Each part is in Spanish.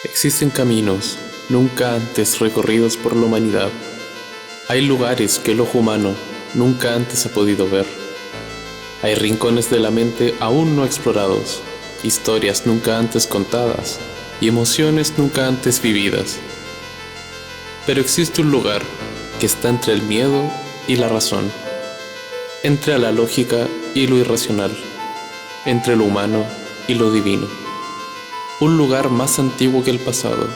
Existen caminos nunca antes recorridos por la humanidad. Hay lugares que el ojo humano nunca antes ha podido ver. Hay rincones de la mente aún no explorados, historias nunca antes contadas y emociones nunca antes vividas. Pero existe un lugar que está entre el miedo y la razón, entre la lógica y lo irracional, entre lo humano y lo divino. Un lugar más antiguo que el pasado,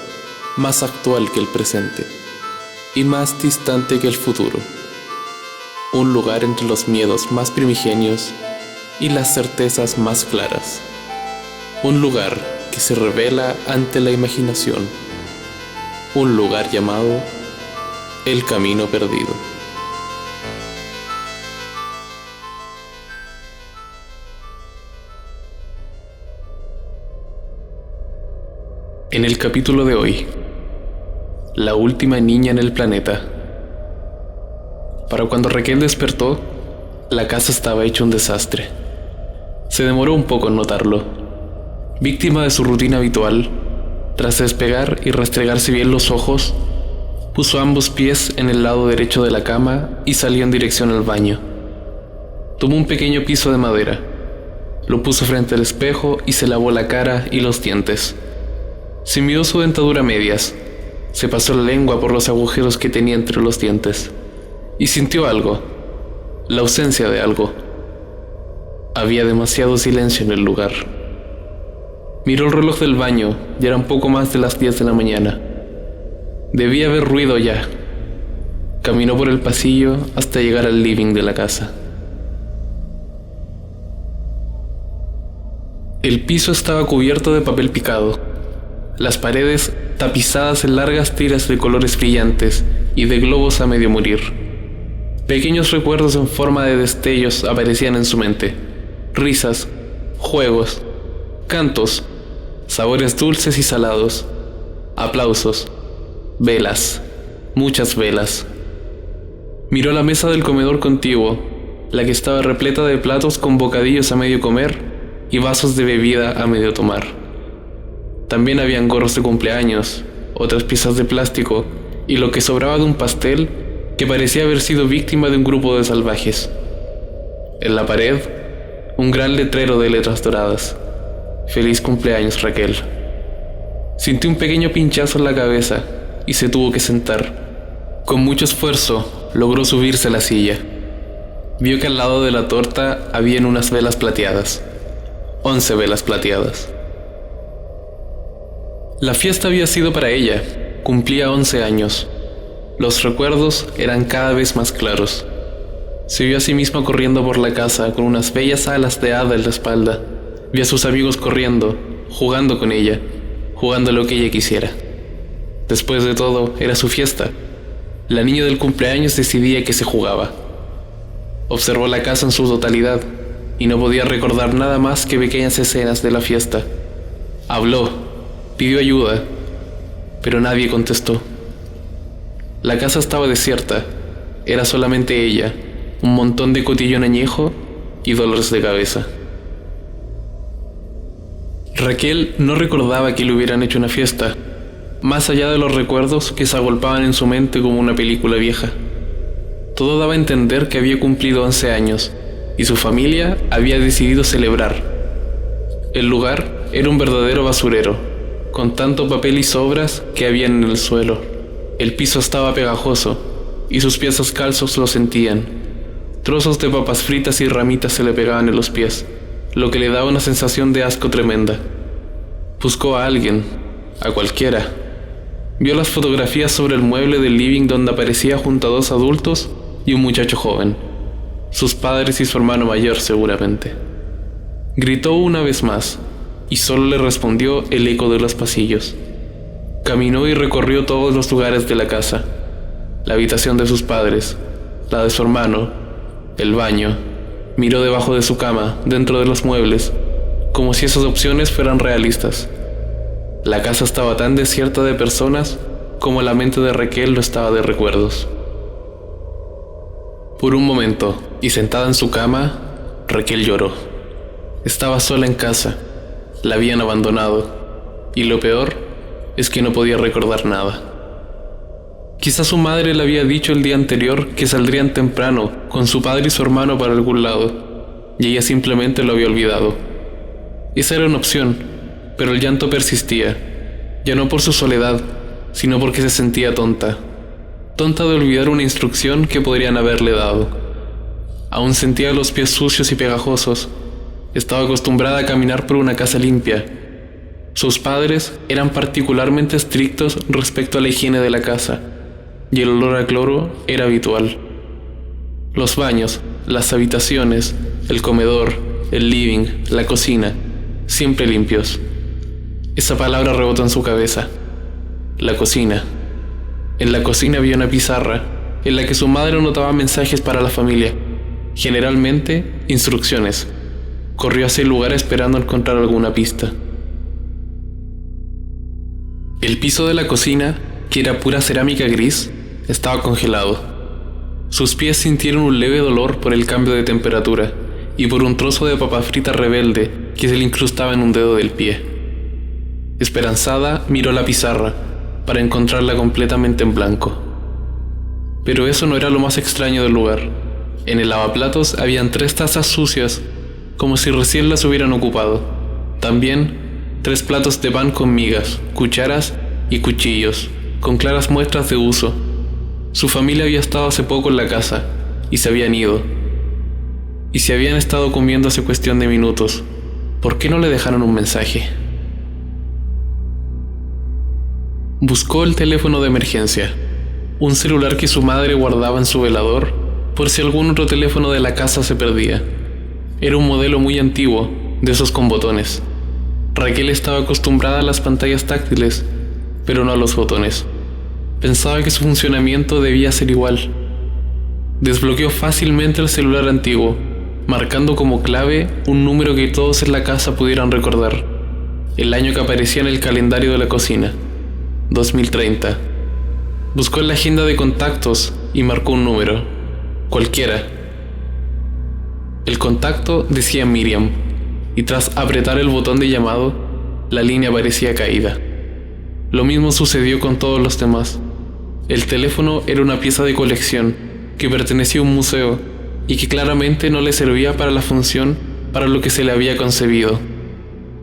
más actual que el presente y más distante que el futuro. Un lugar entre los miedos más primigenios y las certezas más claras. Un lugar que se revela ante la imaginación. Un lugar llamado el Camino Perdido. En el capítulo de hoy, la última niña en el planeta. Para cuando Raquel despertó, la casa estaba hecha un desastre. Se demoró un poco en notarlo. Víctima de su rutina habitual, tras despegar y restregarse bien los ojos, puso ambos pies en el lado derecho de la cama y salió en dirección al baño. Tomó un pequeño piso de madera, lo puso frente al espejo y se lavó la cara y los dientes. Se midió su dentadura a medias, se pasó la lengua por los agujeros que tenía entre los dientes y sintió algo, la ausencia de algo. Había demasiado silencio en el lugar. Miró el reloj del baño y eran poco más de las 10 de la mañana. Debía haber ruido ya. Caminó por el pasillo hasta llegar al living de la casa. El piso estaba cubierto de papel picado. Las paredes tapizadas en largas tiras de colores brillantes y de globos a medio morir. Pequeños recuerdos en forma de destellos aparecían en su mente. Risas, juegos, cantos, sabores dulces y salados, aplausos, velas, muchas velas. Miró la mesa del comedor contiguo, la que estaba repleta de platos con bocadillos a medio comer y vasos de bebida a medio tomar. También habían gorros de cumpleaños, otras piezas de plástico y lo que sobraba de un pastel que parecía haber sido víctima de un grupo de salvajes. En la pared, un gran letrero de letras doradas. Feliz cumpleaños, Raquel. Sintió un pequeño pinchazo en la cabeza y se tuvo que sentar. Con mucho esfuerzo, logró subirse a la silla. Vio que al lado de la torta habían unas velas plateadas. 11 velas plateadas. La fiesta había sido para ella, cumplía 11 años. Los recuerdos eran cada vez más claros. Se vio a sí misma corriendo por la casa con unas bellas alas de hada en la espalda. Vio a sus amigos corriendo, jugando con ella, jugando lo que ella quisiera. Después de todo, era su fiesta. La niña del cumpleaños decidía que se jugaba. Observó la casa en su totalidad y no podía recordar nada más que pequeñas escenas de la fiesta. Habló. Pidió ayuda, pero nadie contestó. La casa estaba desierta, era solamente ella, un montón de cotillón añejo y dolores de cabeza. Raquel no recordaba que le hubieran hecho una fiesta, más allá de los recuerdos que se agolpaban en su mente como una película vieja. Todo daba a entender que había cumplido 11 años y su familia había decidido celebrar. El lugar era un verdadero basurero, con tanto papel y sobras que habían en el suelo. El piso estaba pegajoso y sus pies descalzos lo sentían. Trozos de papas fritas y ramitas se le pegaban en los pies, lo que le daba una sensación de asco tremenda. Buscó a alguien, a cualquiera. Vio las fotografías sobre el mueble del living donde aparecía junto a 2 adultos y un muchacho joven. Sus padres y su hermano mayor seguramente. Gritó una vez más y solo le respondió el eco de los pasillos. Caminó y recorrió todos los lugares de la casa. La habitación de sus padres, la de su hermano, el baño. Miró debajo de su cama, dentro de los muebles, como si esas opciones fueran realistas. La casa estaba tan desierta de personas como la mente de Raquel lo estaba de recuerdos. Por un momento, y sentada en su cama, Raquel lloró. Estaba sola en casa. La habían abandonado. Y lo peor es que no podía recordar nada. Quizás su madre le había dicho el día anterior que saldrían temprano con su padre y su hermano para algún lado, y ella simplemente lo había olvidado. Esa era una opción, pero el llanto persistía, ya no por su soledad, sino porque se sentía tonta de olvidar una instrucción que podrían haberle dado. Aún sentía los pies sucios y pegajosos. Estaba acostumbrada a caminar por una casa limpia. Sus padres eran particularmente estrictos respecto a la higiene de la casa, y el olor a cloro era habitual. Los baños, las habitaciones, el comedor, el living, la cocina, siempre limpios. Esa palabra rebotó en su cabeza. La cocina. En la cocina había una pizarra en la que su madre anotaba mensajes para la familia, generalmente instrucciones. Corrió hacia el lugar esperando encontrar alguna pista. El piso de la cocina, que era pura cerámica gris, estaba congelado. Sus pies sintieron un leve dolor por el cambio de temperatura y por un trozo de papa frita rebelde que se le incrustaba en un dedo del pie. Esperanzada, miró la pizarra para encontrarla completamente en blanco. Pero eso no era lo más extraño del lugar. En el lavaplatos habían 3 tazas sucias, como si recién las hubieran ocupado. También 3 platos de pan con migas, cucharas y cuchillos, con claras muestras de uso. Su familia había estado hace poco en la casa, y se habían ido. Y si habían estado comiendo hace cuestión de minutos, ¿por qué no le dejaron un mensaje? Buscó el teléfono de emergencia, un celular que su madre guardaba en su velador por si algún otro teléfono de la casa se perdía. Era un modelo muy antiguo, de esos con botones. Raquel estaba acostumbrada a las pantallas táctiles, pero no a los botones. Pensaba que su funcionamiento debía ser igual. Desbloqueó fácilmente el celular antiguo, marcando como clave un número que todos en la casa pudieran recordar, el año que aparecía en el calendario de la cocina, 2030. Buscó en la agenda de contactos y marcó un número, cualquiera. El contacto decía Miriam, y tras apretar el botón de llamado, la línea parecía caída. Lo mismo sucedió con todos los demás. El teléfono era una pieza de colección que pertenecía a un museo y que claramente no le servía para la función para lo que se le había concebido: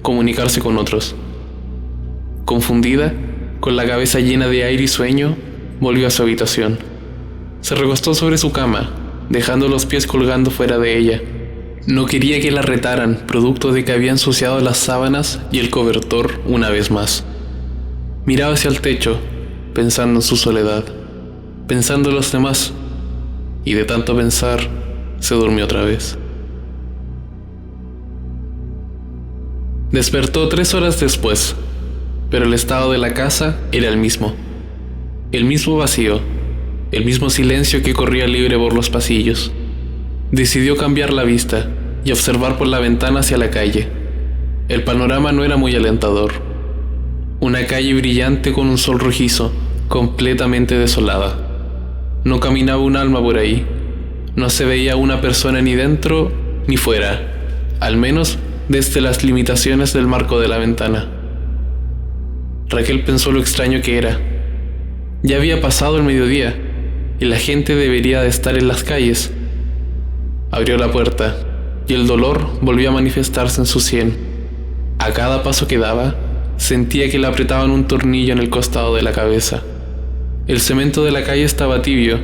comunicarse con otros. Confundida, con la cabeza llena de aire y sueño, volvió a su habitación. Se recostó sobre su cama, dejando los pies colgando fuera de ella. No quería que la retaran, producto de que había ensuciado las sábanas y el cobertor una vez más. Miraba hacia el techo, pensando en su soledad, pensando en los demás, y de tanto pensar, se durmió otra vez. Despertó 3 horas después, pero el estado de la casa era el mismo vacío, el mismo silencio que corría libre por los pasillos. Decidió cambiar la vista y observar por la ventana hacia la calle. El panorama no era muy alentador. Una calle brillante con un sol rojizo, completamente desolada. No caminaba un alma por ahí. No se veía una persona ni dentro ni fuera, al menos desde las limitaciones del marco de la ventana. Raquel pensó lo extraño que era. Ya había pasado el mediodía y la gente debería de estar en las calles. Abrió la puerta y el dolor volvió a manifestarse en su sien. A cada paso que daba, sentía que le apretaban un tornillo en el costado de la cabeza. El cemento de la calle estaba tibio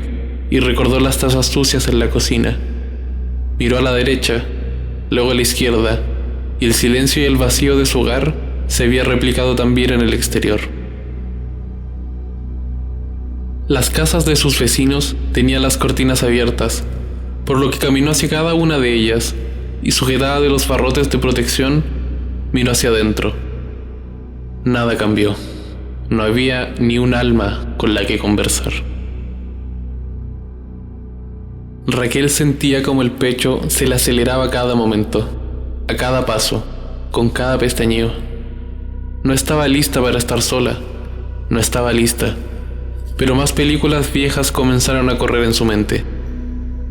y recordó las tazas sucias en la cocina. Miró a la derecha, luego a la izquierda, y el silencio y el vacío de su hogar se había replicado también en el exterior. Las casas de sus vecinos tenían las cortinas abiertas, por lo que caminó hacia cada una de ellas y, sujetada de los barrotes de protección, miró hacia adentro. Nada cambió. No había ni un alma con la que conversar. Raquel sentía como el pecho se le aceleraba a cada momento, a cada paso, con cada pestañeo. No estaba lista para estar sola, no estaba lista, pero más películas viejas comenzaron a correr en su mente.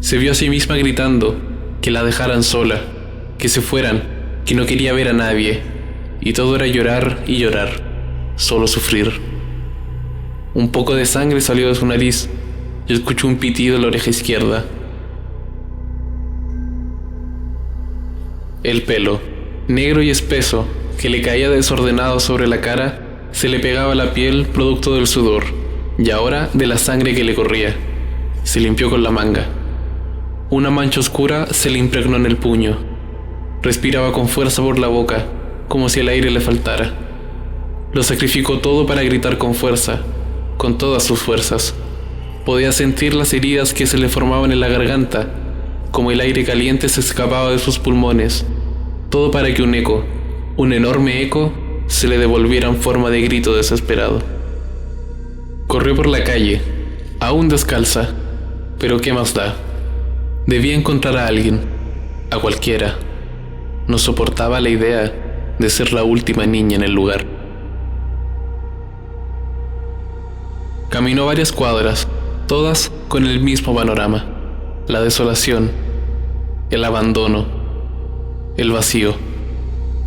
Se vio a sí misma gritando que la dejaran sola, que se fueran, que no quería ver a nadie, y todo era llorar y llorar. solo sufrir. Un poco de sangre salió de su nariz y escuchó un pitido en la oreja izquierda. El pelo, negro y espeso, que le caía desordenado sobre la cara, se le pegaba a la piel producto del sudor y ahora de la sangre que le corría. Se limpió con la manga. Una mancha oscura se le impregnó en el puño. Respiraba con fuerza por la boca, como si el aire le faltara. Lo sacrificó todo para gritar con fuerza, con todas sus fuerzas. Podía sentir las heridas que se le formaban en la garganta, como el aire caliente se escapaba de sus pulmones. Todo para que un eco, un enorme eco, se le devolviera en forma de grito desesperado. Corrió por la calle, aún descalza, pero ¿qué más da? Debía encontrar a alguien, a cualquiera. No soportaba la idea de ser la última niña en el lugar. Caminó varias cuadras, todas con el mismo panorama: la desolación, el abandono, el vacío.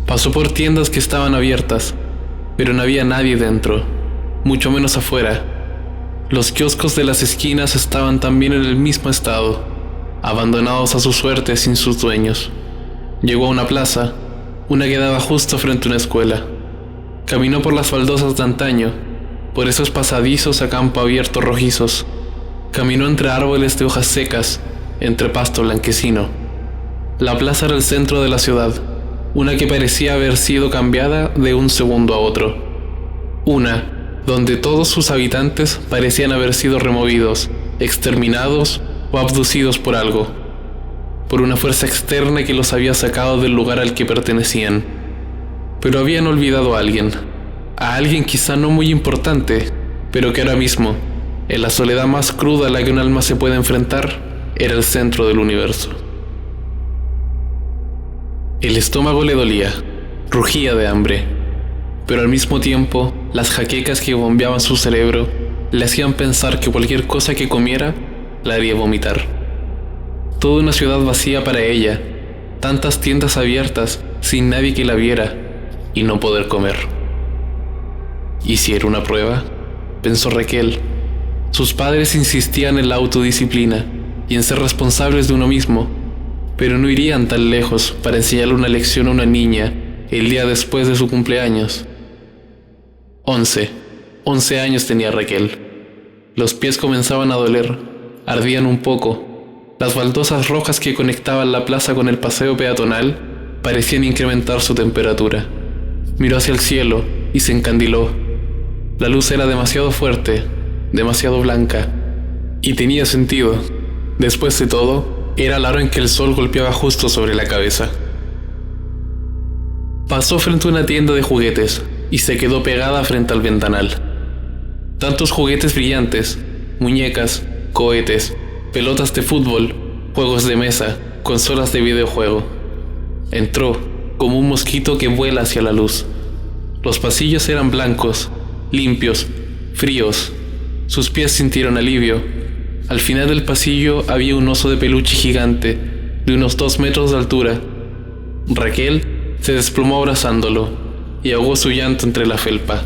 Pasó por tiendas que estaban abiertas, pero no había nadie dentro, mucho menos afuera. Los kioscos de las esquinas estaban también en el mismo estado, abandonados a su suerte sin sus dueños. Llegó a una plaza, una que daba justo frente a una escuela. Caminó por las baldosas de antaño, por esos pasadizos a campo abierto rojizos. Caminó entre árboles de hojas secas, entre pasto blanquecino. La plaza era el centro de la ciudad, una que parecía haber sido cambiada de un segundo a otro. Una donde todos sus habitantes parecían haber sido removidos, exterminados o abducidos por algo, por una fuerza externa que los había sacado del lugar al que pertenecían. Pero habían olvidado a alguien quizá no muy importante, pero que ahora mismo, en la soledad más cruda a la que un alma se puede enfrentar, era el centro del universo. El estómago le dolía, rugía de hambre, pero al mismo tiempo, las jaquecas que bombeaban su cerebro le hacían pensar que cualquier cosa que comiera la haría vomitar. Toda una ciudad vacía para ella, tantas tiendas abiertas sin nadie que la viera y no poder comer. ¿Y si era una prueba?, pensó Raquel. Sus padres insistían en la autodisciplina y en ser responsables de uno mismo, pero no irían tan lejos para enseñarle una lección a una niña el día después de su cumpleaños. 11 años tenía Raquel. Los pies comenzaban a doler, ardían un poco. Las baldosas rojas que conectaban la plaza con el paseo peatonal parecían incrementar su temperatura. Miró hacia el cielo y se encandiló. La luz era demasiado fuerte, demasiado blanca, y tenía sentido. Después de todo, era la hora en que el sol golpeaba justo sobre la cabeza. Pasó frente a una tienda de juguetes y se quedó pegada frente al ventanal. Tantos juguetes brillantes, muñecas, cohetes, pelotas de fútbol, juegos de mesa, consolas de videojuego. Entró como un mosquito que vuela hacia la luz. Los pasillos eran blancos, limpios, fríos. Sus pies sintieron alivio. Al final del pasillo había un oso de peluche gigante, de unos 2 metros de altura. Raquel se desplomó abrazándolo y ahogó su llanto entre la felpa.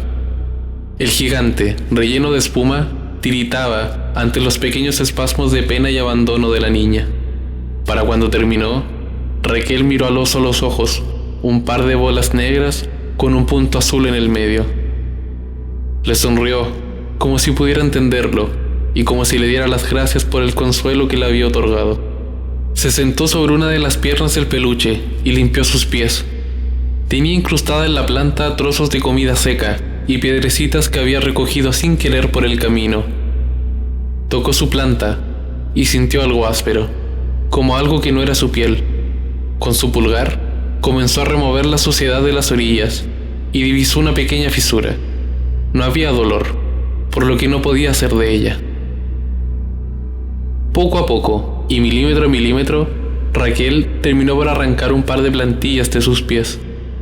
El gigante, relleno de espuma, tiritaba ante los pequeños espasmos de pena y abandono de la niña. Para cuando terminó, Raquel miró al oso a los ojos, un par de bolas negras con un punto azul en el medio. Le sonrió, como si pudiera entenderlo, y como si le diera las gracias por el consuelo que le había otorgado. Se sentó sobre una de las piernas del peluche y limpió sus pies. Tenía incrustada en la planta trozos de comida seca y piedrecitas que había recogido sin querer por el camino. Tocó su planta y sintió algo áspero, como algo que no era su piel. Con su pulgar comenzó a remover la suciedad de las orillas y divisó una pequeña fisura. No había dolor, por lo que no podía hacer de ella. Poco a poco, y milímetro a milímetro, Raquel terminó por arrancar un par de plantillas de sus pies,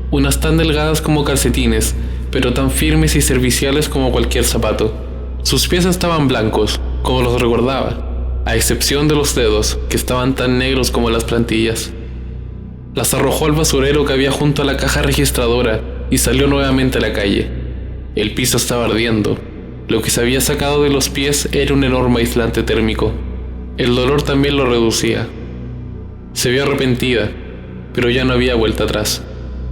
unas tan delgadas como calcetines, pero tan firmes y serviciales como cualquier zapato. Sus pies estaban blancos, como los recordaba, a excepción de los dedos, que estaban tan negros como las plantillas. Las arrojó al basurero que había junto a la caja registradora y salió nuevamente a la calle. El piso estaba ardiendo. Lo que se había sacado de los pies era un enorme aislante térmico. El dolor también lo reducía. Se vio arrepentida, pero ya no había vuelta atrás.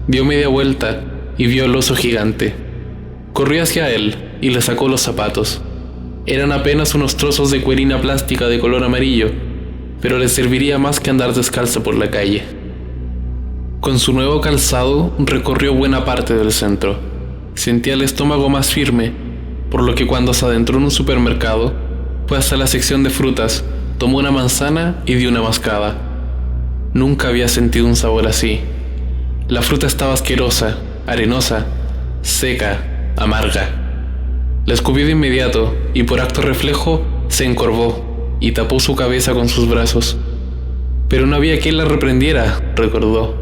Dio media vuelta y vio al oso gigante. Corrió hacia él y le sacó los zapatos. Eran apenas unos trozos de cuerina plástica de color amarillo, pero le serviría más que andar descalza por la calle. Con su nuevo calzado recorrió buena parte del centro. Sentía el estómago más firme, por lo que cuando se adentró en un supermercado, fue hasta la sección de frutas, tomó una manzana y dio una mascada. Nunca había sentido un sabor así. La fruta estaba asquerosa, arenosa, seca, amarga. La escupió de inmediato y por acto reflejo se encorvó y tapó su cabeza con sus brazos. Pero no había quien la reprendiera, recordó.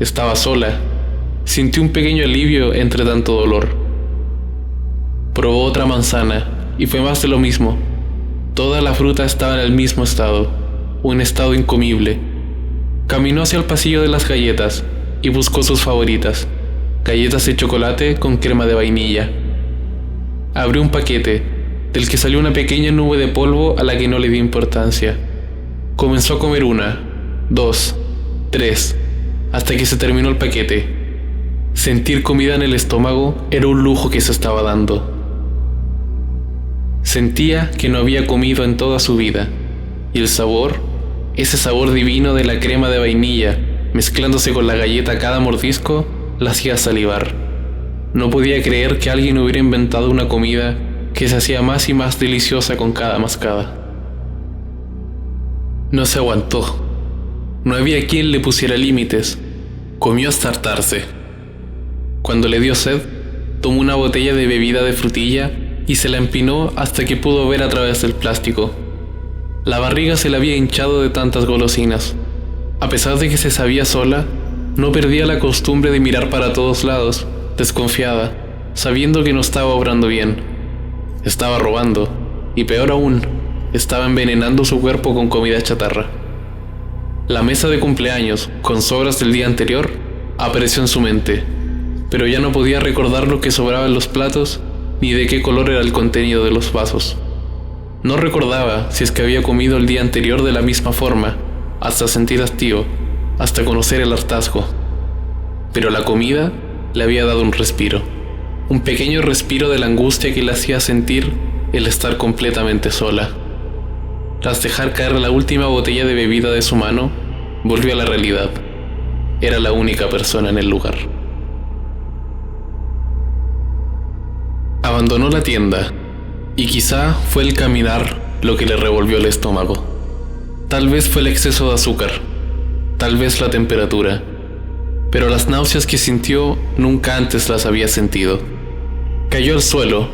Estaba sola. Sintió un pequeño alivio entre tanto dolor. Probó otra manzana y fue más de lo mismo. Toda la fruta estaba en el mismo estado, un estado incomible. Caminó hacia el pasillo de las galletas y buscó sus favoritas, galletas de chocolate con crema de vainilla. Abrió un paquete, del que salió una pequeña nube de polvo a la que no le dio importancia. Comenzó a comer una, 2, 3, hasta que se terminó el paquete. Sentir comida en el estómago era un lujo que se estaba dando. Sentía que no había comido en toda su vida, y el sabor, ese sabor divino de la crema de vainilla, mezclándose con la galleta a cada mordisco, la hacía salivar. No podía creer que alguien hubiera inventado una comida que se hacía más y más deliciosa con cada mascada. No se aguantó. No había quien le pusiera límites. Comió hasta hartarse. Cuando le dio sed, tomó una botella de bebida de frutilla y se la empinó hasta que pudo ver a través del plástico. La barriga se le había hinchado de tantas golosinas. A pesar de que se sabía sola, no perdía la costumbre de mirar para todos lados, desconfiada, sabiendo que no estaba obrando bien. Estaba robando, y peor aún, estaba envenenando su cuerpo con comida chatarra. La mesa de cumpleaños, con sobras del día anterior, apareció en su mente, pero ya no podía recordar lo que sobraba en los platos ni de qué color era el contenido de los vasos. No recordaba si es que había comido el día anterior de la misma forma, hasta sentir hastío, hasta conocer el hartazgo. Pero la comida le había dado un respiro, un pequeño respiro de la angustia que le hacía sentir el estar completamente sola. Tras dejar caer la última botella de bebida de su mano, volvió a la realidad. Era la única persona en el lugar. Abandonó la tienda, y quizá fue el caminar lo que le revolvió el estómago. Tal vez fue el exceso de azúcar, tal vez la temperatura, pero las náuseas que sintió nunca antes las había sentido. Cayó al suelo,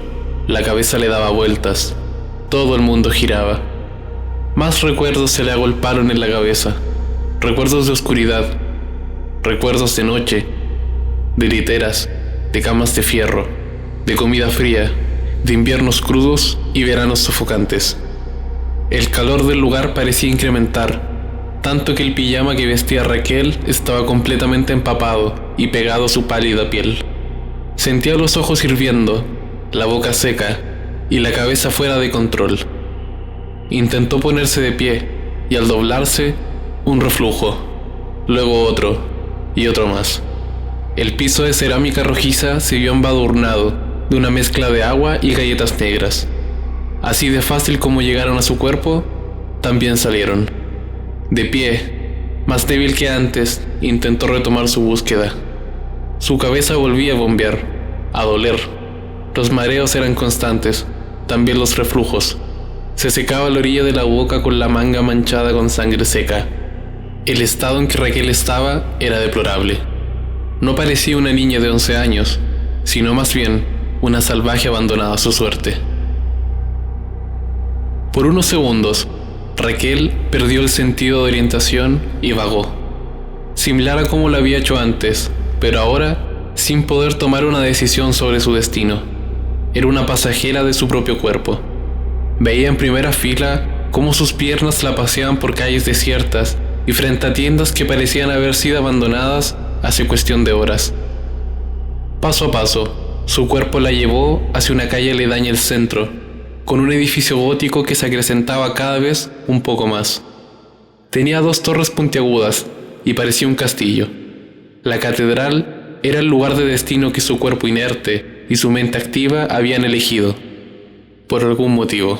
la cabeza le daba vueltas, todo el mundo giraba. Más recuerdos se le agolparon en la cabeza, recuerdos de oscuridad, recuerdos de noche, de literas, de camas de fierro, de comida fría, de inviernos crudos y veranos sofocantes. El calor del lugar parecía incrementar, tanto que el pijama que vestía Raquel estaba completamente empapado y pegado a su pálida piel. Sentía los ojos hirviendo, la boca seca y la cabeza fuera de control. Intentó ponerse de pie y al doblarse, un reflujo, luego otro y otro más. El piso de cerámica rojiza se vio embadurnado de una mezcla de agua y galletas negras. Así de fácil como llegaron a su cuerpo, también salieron. De pie, más débil que antes, intentó retomar su búsqueda. Su cabeza volvía a bombear, a doler. Los mareos eran constantes, también los reflujos. Se secaba la orilla de la boca con la manga manchada con sangre seca. El estado en que Raquel estaba era deplorable. No parecía una niña de 11 años, sino más bien una salvaje abandonada a su suerte. Por unos segundos, Raquel perdió el sentido de orientación y vagó, similar a como lo había hecho antes, pero ahora sin poder tomar una decisión sobre su destino. Era una pasajera de su propio cuerpo. Veía en primera fila cómo sus piernas la paseaban por calles desiertas y frente a tiendas que parecían haber sido abandonadas hace cuestión de horas. Paso a paso, Su cuerpo la llevó hacia una calle aledaña al centro, con un edificio gótico que se acrecentaba cada vez un poco más. Tenía 2 torres puntiagudas y parecía un castillo. La catedral era el lugar de destino que su cuerpo inerte y su mente activa habían elegido, por algún motivo.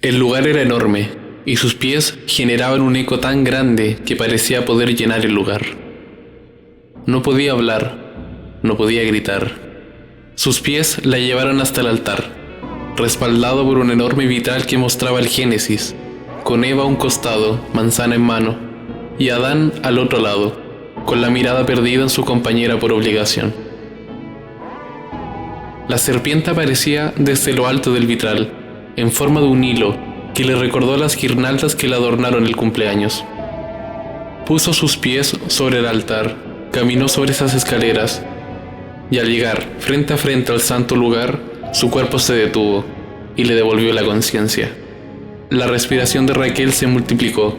El lugar era enorme, y sus pies generaban un eco tan grande que parecía poder llenar el lugar. No podía hablar, no podía gritar. Sus pies la llevaron hasta el altar, respaldado por un enorme vitral que mostraba el Génesis, con Eva a un costado, manzana en mano, y Adán al otro lado, con la mirada perdida en su compañera por obligación. La serpiente aparecía desde lo alto del vitral, en forma de un hilo que le recordó las guirnaldas que le adornaron el cumpleaños. Puso sus pies sobre el altar, caminó sobre esas escaleras, y al llegar frente a frente al santo lugar, su cuerpo se detuvo y le devolvió la conciencia. La respiración de Raquel se multiplicó.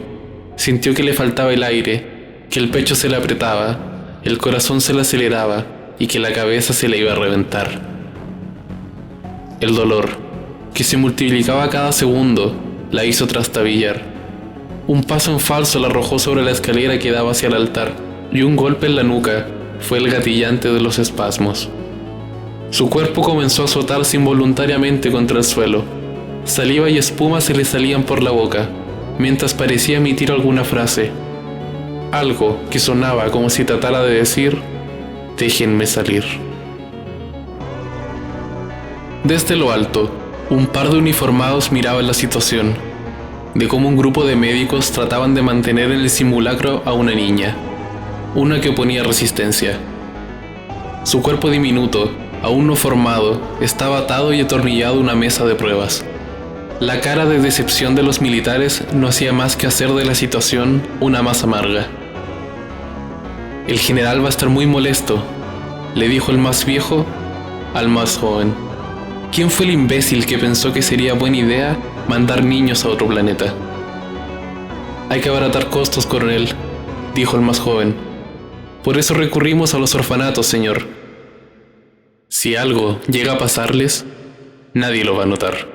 Sintió que le faltaba el aire, que el pecho se le apretaba, el corazón se le aceleraba y que la cabeza se le iba a reventar. El dolor, que se multiplicaba cada segundo, la hizo trastabillar. Un paso en falso la arrojó sobre la escalera que daba hacia el altar, y un golpe en la nuca fue el gatillante de los espasmos. Su cuerpo comenzó a azotarse involuntariamente contra el suelo. Saliva y espuma se le salían por la boca, mientras parecía emitir alguna frase. Algo que sonaba como si tratara de decir: «Déjenme salir». Desde lo alto, un par de uniformados miraban la situación, de cómo un grupo de médicos trataban de mantener en el simulacro a una niña, una que oponía resistencia. Su cuerpo diminuto, aún no formado, estaba atado y atornillado a una mesa de pruebas. La cara de decepción de los militares no hacía más que hacer de la situación una más amarga. «El general va a estar muy molesto», le dijo el más viejo al más joven. ¿Quién fue el imbécil que pensó que sería buena idea mandar niños a otro planeta? «Hay que abaratar costos, coronel», dijo el más joven. «Por eso recurrimos a los orfanatos, señor. Si algo llega a pasarles, nadie lo va a notar».